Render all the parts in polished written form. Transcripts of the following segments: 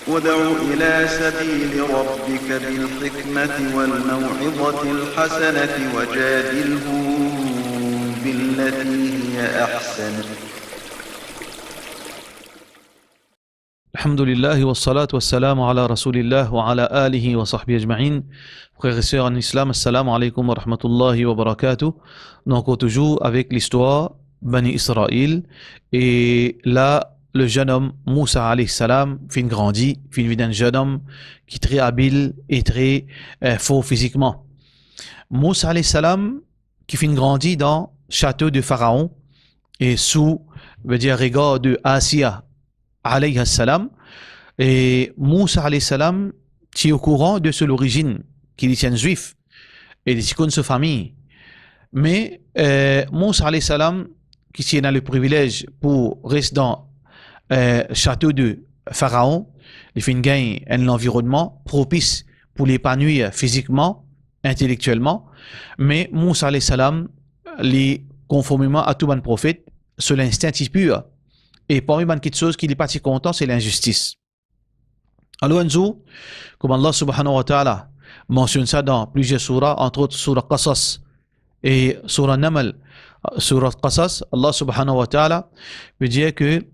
ادع إلى سبيل ربك بالحكمة والموعظة الحسنة وجادلهم بالتي هي أحسن. Alhamdulillah wa salatu wa salam ala rasulillah wa ala alihi wa sahbihi ajma'in. Frères et sœurs en islam, assalamu alaikum wa rahmatullahi wa barakatuh. Donc on toujours avec l'histoire Bani Israël et là le jeune homme Moussa alayhi salam fin grandi, fin vit d'un jeune homme qui est très habile et très fort physiquement. Moussa alayhi salam qui fin grandi dans le château de Pharaon et sous regard de Asiya alayhi salam, et Moussa alayhi salam qui est au courant de l'origine qu'il est juif et de sa famille, mais Moussa alayhi salam qui est dans le privilège pour rester dans le château de Pharaon, il fait gagner un environnement propice pour l'épanouir physiquement, intellectuellement, mais Moussa alayhi salam, conformément à tout bon prophète, sur l'instinct pur. Et parmi les choses qui n'est pas si content, c'est l'injustice. Alors, comme Allah subhanahu wa ta'ala mentionne ça dans plusieurs surahs, entre autres surah Qasas et surah Namal. Surah Qasas, Allah subhanahu wa ta'ala veut dire que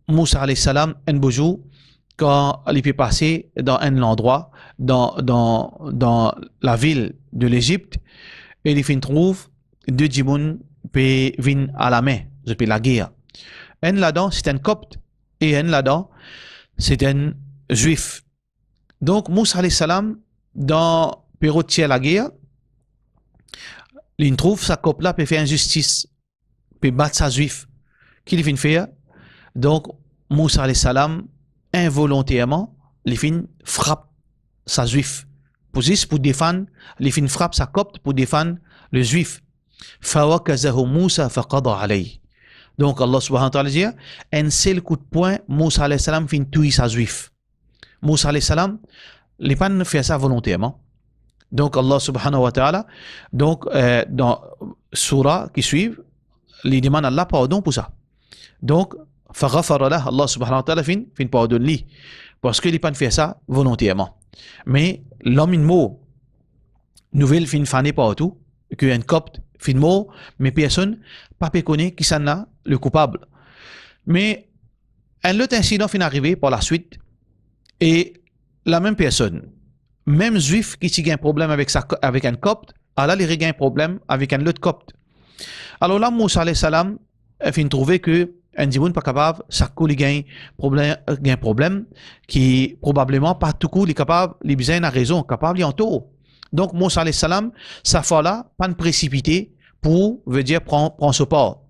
Moussa alayhi salam, un beau jour, quand il peut passer dans un endroit, dans la ville de l'Égypte, et il trouve deux djimoun qui viennent à la main, depuis la guerre. Un là-dedans, c'est un copte, et un là-dedans, c'est un juif. Donc, Moussa alayhi salam, dans le période de la guerre, il trouve sa copte-là, peut faire injustice, peut battre sa juif. Qu'il vient faire? Donc, Moussa alayhi salam, involontairement, il frappe sa juif. Pour défendre, il frappe sa copte pour défendre le juif. Fawakazahu Moussa faqada alayhi. Donc Allah subhanahu wa ta'ala dit, un seul coup de poing, Moussa alayhi salam fin tuer sa juif. Moussa alayhi salam, il n'a pas fait ça volontairement. Donc Allah subhanahu wa ta'ala, donc dans surah qui suivent, il demande à Allah pardon pour ça. Donc, faghafara lah, Allah subhanahu wa ta'ala fin pardonne lui. Parce qu'il n'a pas fait ça volontairement. Mais l'homme in mot, nouvelle fin fané partout, qu'un copte fin mot, mais personne pas connaît qui s'en a le coupable. Mais un autre incident fin arrivé par la suite, et la même personne, même juif qui a un problème avec un copte, Allah il a un problème avec un autre copte. Alors là, Moussa alayhi salam fin trouvé que un djiboun pas capable, ça coule un problème qui probablement pas tout coup est capable, il besoin a raison, capable en tout. Donc Moussa alayhi salam, sa foi là, pas de précipiter pour veut dire prend ce pas.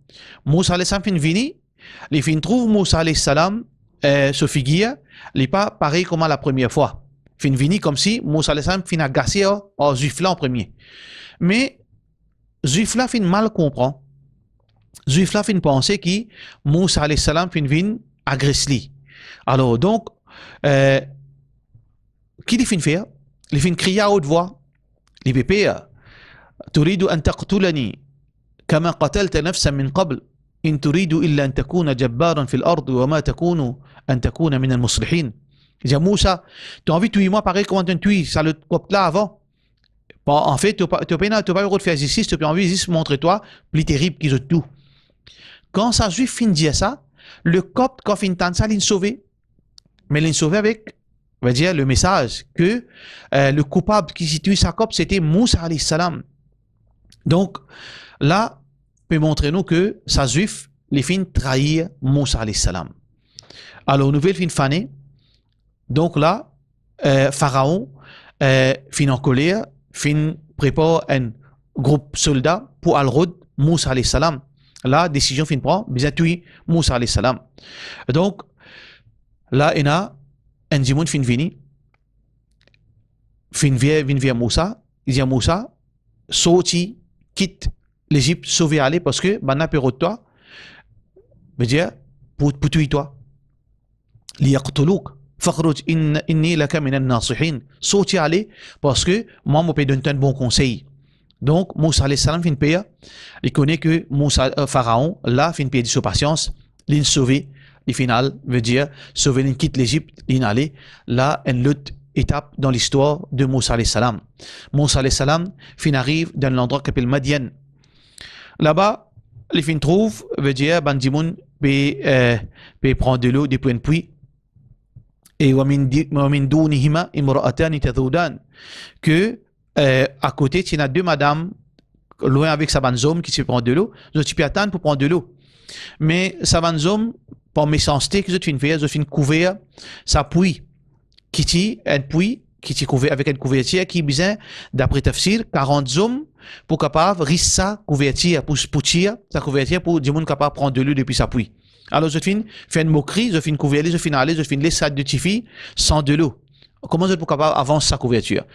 Moussa alayhi salam fin vini, il fin trouve Moussa alayhi salam ce figure, il n'est pas pareil comme la première fois. Fin vini comme si Moussa alayhi salam fin agacé au juif là en premier. Mais juif là fin mal comprend. Juif là fin penser que Moussa alayhi salam fin vin agressé. Alors donc qui il fin faire? Il fin crier à haute voix. Les bébés, تريد أن تقتلني كما قتلت نفسا من قبل إن تريد إلا أن تكون جبارا في الأرض وما تكون أن تكون من المصلحين. Il dit Moussa, tu as envie de tuer moi pareil comment tu tues ça le copte là avant. En fait, tu n'as pas eu de faire justice, tu as envie de montrer toi plus terrible qu'ils ont tout. Quand ça juif fin dire ça, le copte quand fin tente ça, il sauvé. Mais il sauvé avec on va dire le message que le coupable qui situe sa copte c'était Moussa alayhi salam. Donc là peut montrer nous que sa juif les fin trahir Moussa alayhi salam. Alors nouvelle fin fané. Donc là Pharaon fin en colère, fin prépare un groupe soldat pour al-Rud Moussa alayhi salam. La décision fin prend bien tuer Moussa alayhi salam. Donc là il y a un djimoun fin vini, fin vient Moussa, il dit à Moussa, sorti, quitte l'Égypte, sauver aller parce que, maintenant, pour toi, veut dire, pour tuer toi. Liyaqtuluk, fakhruj inni laka minan nasihin. Sorti aller parce que, moi, je peux donner un bon conseil. Donc, Moussa alayhi salam fin payer, il connaît que Moussa, Pharaon, là, fin payer de sa patience, il sauvé, le final veut dire sauver une quitte l'Égypte, l'inaller. Là, une autre étape dans l'histoire de Moussa alayhi salam. Moussa alayhi salam, fin arrive dans l'endroit qui s'appelle Madian. Là-bas, les fin trouve, veut dire, Bandimoun peut prendre de l'eau depuis un puits. Et ومن دونهما امرأتان تذودان que à côté tu as deux madames loin avec sa banzome qui se prend de l'eau, tu peux attendre pour prendre de l'eau. Mais sa banzome par méchanceté que tu fais, tu couvert sa puits qui un puits qui est couvert avec une couverture qui besoin d'après tafsir 40 zom pour capable risser sa couverture pour tirer sa couverture pour du monde capable prendre de l'eau depuis sa puits. Alors, je fais une moquerie, je fais une couverture, je fais aller, je fais une laissade de Tifi sans de l'eau. Comment je peux capable avancer sa couverture?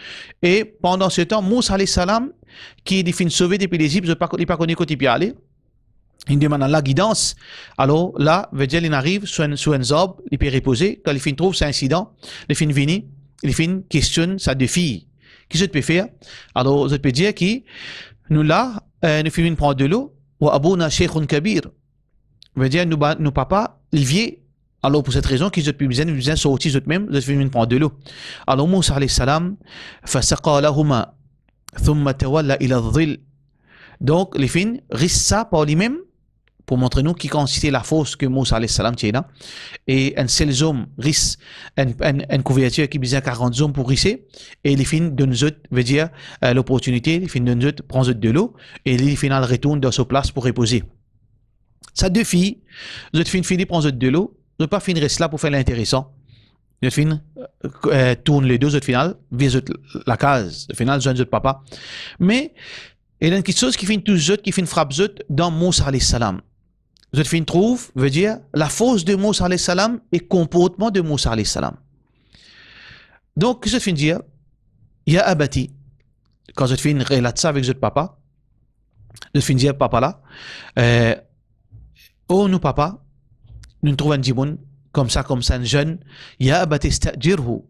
Et pendant ce temps, Moussa alayhi salam, qui est fin sauvé depuis l'Égypte, je ne pas connu côté aller. Il demande la guidance. Alors là, veut dire, il arrive sur un zob, il peut reposer. Quand il fin trouve cet incident, il fin venir, il fin questionne sa deux filles. Qu'est-ce que je peux faire? Alors, je peux dire que nous là, nous finissons prendre de l'eau. Wa abouna sheikhun kabir. Veut dire, nous papa, il vient. Alors, pour cette raison, qu'ils ont besoin sortir eux-mêmes, ils viennent prendre de l'eau. Alors, Moussa alayhi salam, فَسَقَى لَهُمَا ثُمَّ تَوَلَّ إِلَى الظِّلِّ. Donc, les filles risquent ça par lui-même pour montrer nous qui consistait la force que Moussa alayhi salam tient là. Et un seul homme risque une couverture qui besoin 40 hommes pour risser. Et les filles de nous autres, veut dire, l'opportunité, les filles de nous autres prennent de l'eau et les filles retournent dans sa place pour reposer. Ça deux filles, les autres filles finissent prendre de l'eau. Je ne pas finir là pour faire l'intéressant. Je finis tourne les deux autres finales, visite la case, le final, je ne papa. Mais il y a quelque chose qui finit tous autres, qui finit frappe autres dans Moussa alayhi salam. Je finis trouve, veut dire la force de Moussa alayhi salam et comportement de Moussa alayhi salam. Donc, je finis dire, il y a abati. Quand je finis relate ça avec autres papa, je finis dire papa là, oh nous papa, nous trouvons un djimoun comme ça, un jeune. Ya abati istajirhu.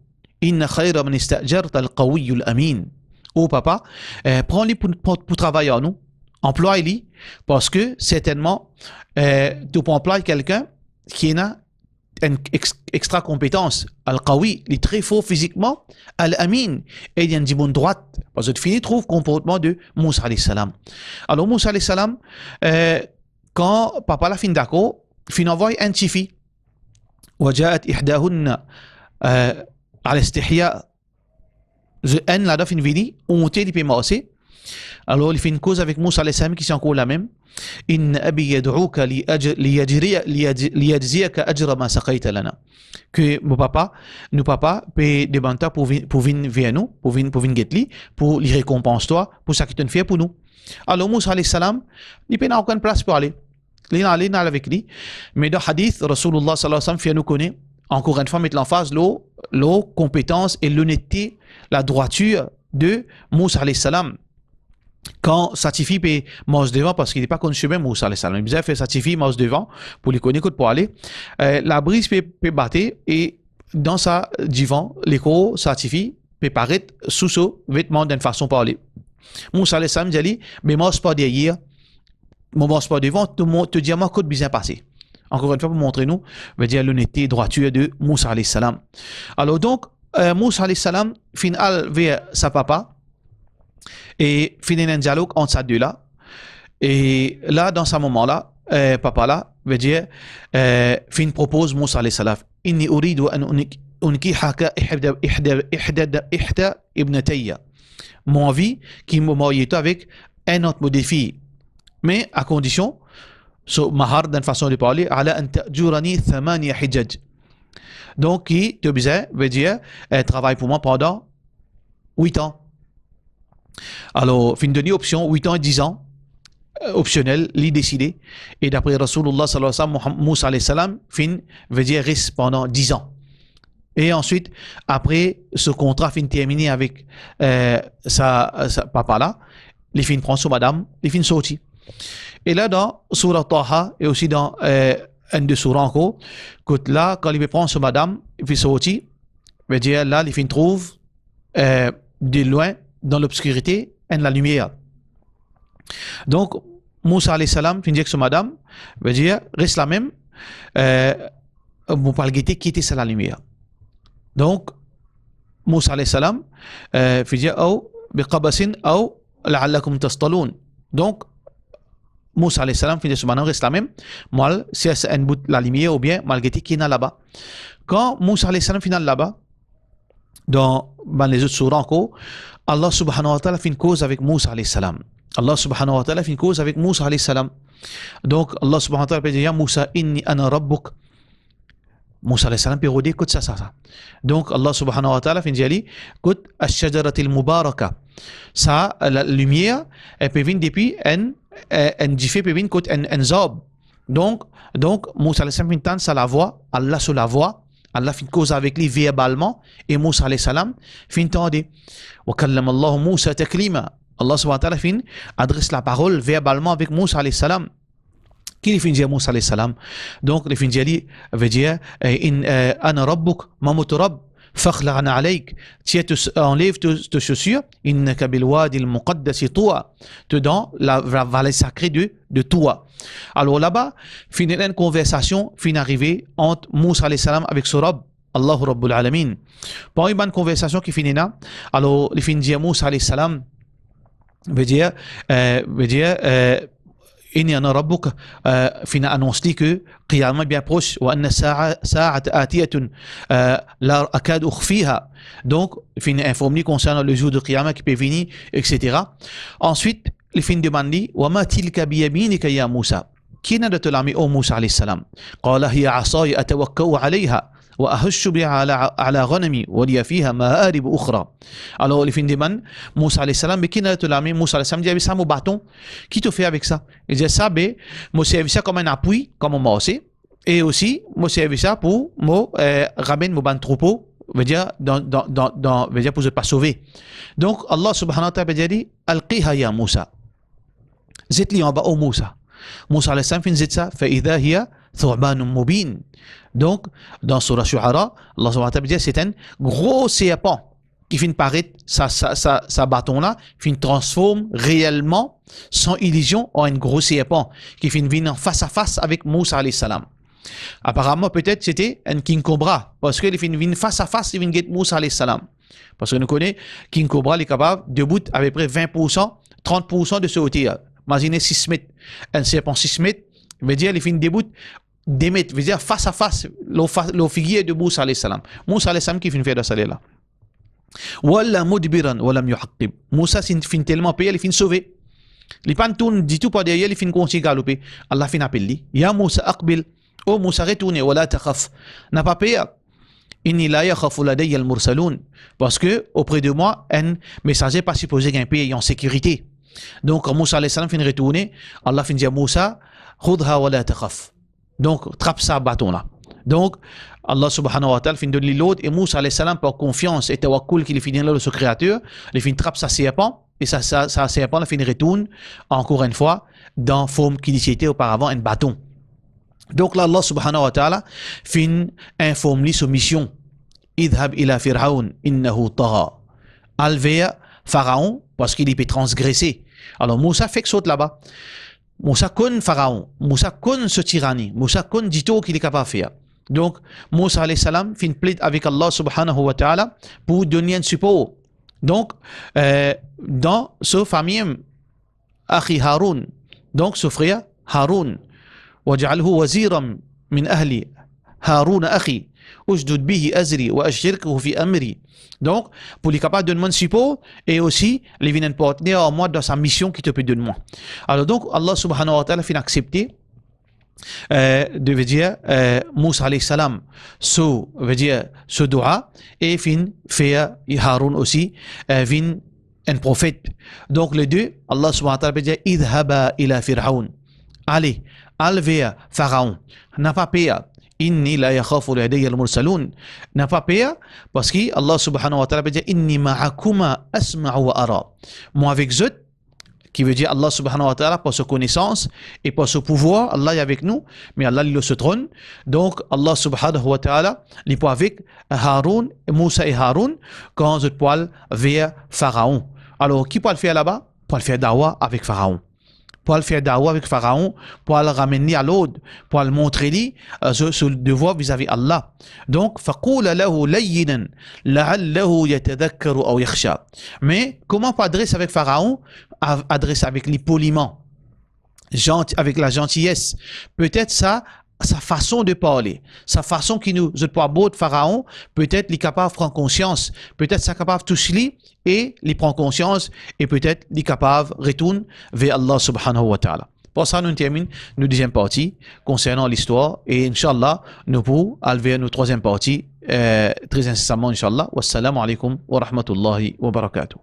Inna khayra man istajarta al-qawiyyu al-amin. Oh papa, prends-les pour travailler à nous. Emploie-les parce que certainement, tu peux employer quelqu'un qui a une extra compétence. Al-qawi, il est très fort physiquement. Al-amin, et il y a un djimoun droite. Parce que tu finis trouve comportement de Moussa alayhi salam. Alors Moussa alayhi salam, quand papa l'a fin d'accord, fin envoie un tifi. وجاءت إحداهن على استحياء. Un là-dedans fin vini, on t'a dit pémasser. Alors il fait une cause avec Moussa alayhi salam qui c'est encore la même. إن أبي يدعوك ليجزيك أجر ما سقيت لنا. Que mon papa, nous papa, peut demander pour venir vers nous, pour venir guetter, pour lui récompenser toi, pour ça qu'il te fait pour nous. Alors Moussa alayhi salam, il n'a aucune place pour aller. Il est avec lui. Mais dans le hadith, Rasulullah sallallahu alayhi wa sallam fait nous connaître, encore une fois, mettre l'emphase, l'eau, compétence et l'honnêteté, la droiture de Moussa alayhi salam. Quand Satifi peut manger devant, parce qu'il n'est pas connu même Moussa alayhi salam, il a fait Satifi mange devant pour lui connaître pour aller. La brise peut battre et dans sa divan, l'écho Satifi peut paraître sous ce vêtement d'une façon par aller. Moussa alayhi salam dit, mais mange pas derrière. Mon boss pas devant, te dire moi côté bien passé. Encore une fois pour montrer nous, veut dire l'honnêteté et droiture de Moussa alayhi salam. Alors donc Moussa alayhi salam final vers sa papa et finit un dialogue entre ces deux là. Et là dans ce moment là, papa là veut dire fin propose Moussa alayhi salam. Inni uridu an unkihaka ihda ibnatayya. Mon envie qui me marie avec un autre de fille. Mais à condition, mahar d'une façon de parler, ala an ta'jurani 8 hijaj. Donc, qui te veut dire, travaille pour moi pendant 8 ans. Alors, fin de option, 8 ans et 10 ans, optionnel, l'y décider. Et d'après Rasulullah sallallahu alayhi wa sallam, Moussa alayhi salam, fin veut dire reste pendant 10 ans. Et ensuite, après ce contrat fin terminé avec sa papa là, les fins prend sur madame, les fins sorti. Et là, dans Surah Taha, et aussi dans un de Surah encore, là, quand il prend sur madame, il fait sortir, veut dire là, les fins trouvent de loin, dans l'obscurité, et la lumière. Donc, Moussa alayhi salam, fin dit que sur madame, veut dire, reste la même, mon palgueté qui était sur la lumière. Donc, Moussa alayhi salam, fait dire, ou, biqabasin, ou, la'allakum tastalun. Donc, Moussa alayhi salam, fait dire, subhanahu reste la même, mal, si c'est un bout la lumière, ou bien, malgré qui est là-bas. Quand Moussa alayhi salam finit là-bas, dans les autres sourates encore, Allah subhanahu wa ta'ala fait une cause avec Moussa alayhi salam. Allah subhanahu wa ta'ala fait une cause avec Moussa alayhi salam. Donc, Allah subhanahu wa ta'ala peut dire, ya Moussa, inni ana rabbuk. Moussa alayhi salam peut redire, écoute ça. Donc, Allah subhanahu wa ta'ala fait dire, écoute, ash-shajaratil mubaraka. Ça, la lumière, elle peut venir depuis un diffé peut venir côté un zob. Donc, Moussa alayhi salam fait ça la voix, Allah sur la voix. Allah fait une cause avec lui verbalement et Moussa alayhi salam fait entendre. Wa kallama Allah Moussa taklima. Allah subhanahu wa ta'ala fait adresse la parole verbalement avec Moussa alayhi salam. Qui fait dire Moussa alayhi salam? Donc le fin dire veut dire in ana rabbuk mamutu rabb fakhla'na alayk. Tu enlèves tes chaussures innaka bil wadi al muqaddas tuwa. Tu dans la vallée sacrée de Toua. Alors là-bas, fin une conversation, fin arrivée entre Moussa alayhi salam avec son Rabb, Allahu Rabbul Alamin. Pour une bonne conversation qui finit là, alors le fin dire Moussa alayhi salam veut dire inni ana rabbuk, fin annonce que qiyamah bien proche wa anna sa'at atiyatun la akad ukhfiha. Donc fin informé concernant le jour de qiyamah qui peut venir, etc. Ensuite les fins demandent wa ma tilka bi yaminika ya Moussa. Qui n'a de te l'ami au Moussa alayhi salam? Qala hiya asaya atawakkau alayha wa ahushu biha ala ghanami wa liya fiha ma'arib ukhra. Alors les fins demandent Moussa alayhi salam, mais qui n'a de te l'ami? Moussa alayhi salam dit, ça mon bâton, qui te fait avec ça? Il dit ça, ben moi servi ça comme un appui, comme un morceau, et aussi moi servi ça pour moi ramène mon ban troupeau, veut dire veut dire pour ne pas sauver. Donc Allah subhanahu wa ta'ala dit alqiha ya Moussa. Zit-li en bas au Moussa. Moussa alayhi salam fin zit ça, fa idha hiya thu'banun mubin. Donc, dans Surah Shu'ara, Allah subhanahu wa ta'ala dit c'est un gros serpent qui finit paraître, sa bâton-là, finit transforme réellement, sans illusion, en un gros serpent qui finit venir face à face avec Moussa alayhi salam. Apparemment, peut-être c'était un King Cobra, parce qu'il finit venir face à face, il finit get Moussa alayhi salam. Parce que nous connaissons, King Cobra, il est capable de bout à peu près 20%, 30% de ce hauteur. Imaginez 6 mètres. Un serpent 6 mètres, veut dire, il finit debout 2 mètres, veut dire face à face, le figure de Moussa alayhi salam. Moussa alayhi salam qui finit faire de ça là. Walla mudbiran, wala yuhaqib. Moussa finit tellement payé, il finit sauvé. Il pas tourne du tout pas derrière, il finit continuer galoper. Allah finit appeler. Ya Moussa aqbil. Oh Moussa retourne, wala takhaf. N'a pas payé. Inni la yakhafu ladayya al-mursalun. Parce que auprès de moi, un messager pas supposé qu'il y ait un pays en sécurité. Donc, quand Moussa alayhi salam finit retourner, Allah finit dire Moussa, khudha wa la takhaf. Donc, trappe ça bâton là. Donc, Allah subhanahu wa ta'ala finit donner l'autre et Moussa alayhi salam par confiance et tawakkul qu'il finit là de ce créateur, il finit trappe sa serpent et sa serpent la finit retourne encore une fois dans forme qu'il était auparavant un bâton. Donc là, Allah subhanahu wa ta'ala finit informe lui sa mission. Idhab ila fir'aun innahu tagha. Al vers Pharaon parce qu'il peut transgresser. Alors Moussa fait que saute là-bas. Moussa connaît Pharaon. Moussa connaît ce tyrannie. Moussa connaît du tout qu'il est capable de faire. Donc Moussa alayhi salam fait une plaide avec Allah subhanahu wa ta'ala pour donner un support. Donc dans ce famille Akhi Haroun. Donc ce frère Haroun. Waj'alhu waziran min ahli Haroun akhi. Ushdud bihi azri wa ashirkuhu fi amri. Donc, pour les capables de demander support et aussi les venir partenaire en moi dans sa mission qui te peut donner moi. Alors donc, Allah subhanahu wa ta'ala fait accepter de dire Moussa alayhi salam veut dire ce dua et fin fait Haroun aussi vin un prophète. Donc les deux, Allah subhanahu wa ta'ala veut dire idhaba ila fir'aun. Allez, al vers Pharaon. N'a pas payé. Inni la yakhafu ladayya al-mursalun. N'a pas payé parce que Allah subhanahu wa ta'ala veut dire inni ma'akuma asma'u wa ara. Moi avec eux, qui veut dire Allah subhanahu wa ta'ala par sa connaissance et par son pouvoir, Allah est avec nous, mais Allah il se trône. Donc Allah subhanahu wa ta'ala il peut avec Haroun, Moussa et Haroun quand je parle vers Pharaon. Alors qui peut le faire là-bas? Pour le faire dawa avec Pharaon. pour le faire dawa avec Pharaon, pour le ramener à l'ordre, pour le montrer lui ce devoir vis-à-vis Allah. Donc, فَقُولَ لَهُ لَيِّنًا لَعَلَّهُ يَتَذَكَّرُ أَوْ يَخْشَى. Mais comment pas adresser avec Pharaon? Adresser avec lui poliment, avec la gentillesse. Peut-être ça, sa façon de parler, sa façon qui nous pas beau de Pharaon, peut-être il est capable de prendre conscience, peut-être ça capable de toucher et il prend conscience et peut-être il est capable de retourner vers Allah subhanahu wa ta'ala. Pour ça, nous terminons notre deuxième partie concernant l'histoire et Inch'Allah, nous pourrons aller vers notre troisième partie très incessamment, Inch'Allah. Wassalamu alaikum wa rahmatullahi wa barakatuh.